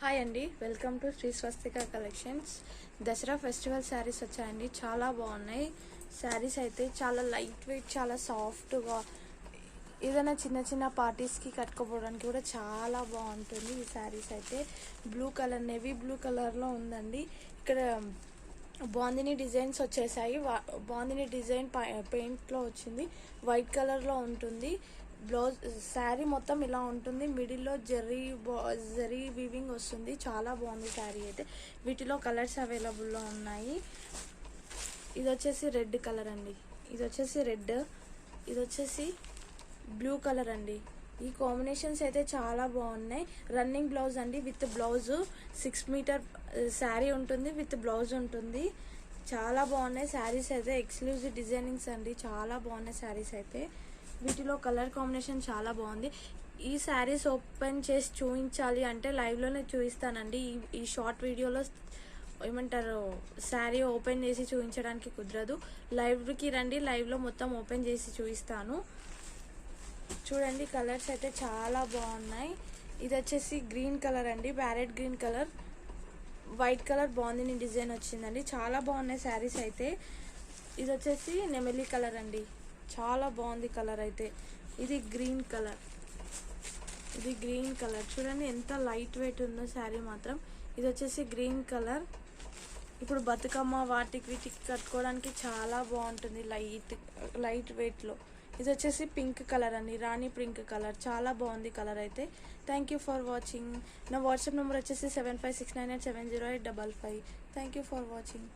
Hi అండి, welcome to Sri Swastika collections. Dasara festival saris వచ్చాయండి. చాలా బాగున్నాయి శారీస్ అయితే. చాలా లైట్ వెయిట్, చాలా సాఫ్ట్గా, ఏదైనా చిన్న చిన్న పార్టీస్కి కట్టుకోపోవడానికి కూడా చాలా బాగుంటుంది ఈ శారీస్ అయితే. బ్లూ కలర్, నేవీ బ్లూ కలర్లో ఉందండి. ఇక్కడ బాందిని డిజైన్స్ వచ్చేసాయి. బాందిని డిజైన్ పెయింట్లో వచ్చింది, వైట్ కలర్లో ఉంటుంది. బ్లౌజ్ శారీ మొత్తం ఇలా ఉంటుంది. మిడిల్లో జరీ వీవింగ్ వస్తుంది. చాలా బాగుంది శారీ అయితే. వీటిలో కలర్స్ అవైలబుల్లో ఉన్నాయి. ఇది వచ్చేసి రెడ్ కలర్ అండి, ఇది వచ్చేసి రెడ్, ఇది వచ్చేసి బ్లూ కలర్ అండి. ఈ కాంబినేషన్స్ అయితే చాలా బాగున్నాయి. రన్నింగ్ బ్లౌజ్ అండి, విత్ బ్లౌజ్ 6 మీటర్ శారీ ఉంటుంది, విత్ బ్లౌజ్ ఉంటుంది. చాలా బాగున్నాయి శారీస్ అయితే. ఎక్స్క్లూజివ్ డిజైనింగ్స్ అండి, చాలా బాగున్నాయి శారీస్ అయితే. వీటిలో కలర్ కాంబినేషన్ చాలా బాగుంది. ఈ శారీస్ ఓపెన్ చేసి చూపించాలి అంటే లైవ్లోనే చూపిస్తానండి. ఈ షార్ట్ వీడియోలో ఏమంటారు, శారీ ఓపెన్ చేసి చూపించడానికి కుదరదు. లైవ్కి రండి, లైవ్లో మొత్తం ఓపెన్ చేసి చూపిస్తాను. చూడండి, కలర్స్ అయితే చాలా బాగున్నాయి. ఇది వచ్చేసి గ్రీన్ కలర్ అండి, parrot green colour, white colour బాగుంది డిజైన్ వచ్చిందండి. చాలా బాగున్నాయి శారీస్ అయితే. ఇది వచ్చేసి నెమలి కలర్ అండి, చాలా బాగుంది కలర్ అయితే. ఇది గ్రీన్ కలర్, ఇది గ్రీన్ కలర్ చూడండి ఎంత లైట్ వెయిట్ ఉందో శారీ మాత్రం. ఇది వచ్చేసి గ్రీన్ కలర్. ఇప్పుడు బతుకమ్మ వీటికి కట్టుకోవడానికి చాలా బాగుంటుంది, లైట్ వెయిట్లో. ఇది వచ్చేసి పింక్ కలర్ అండి, రాణి పింక్ కలర్, చాలా బాగుంది కలర్ అయితే. Thank you for watching. నా వాట్సాప్ నెంబర్ వచ్చేసి 7569870855. Thank you for watching.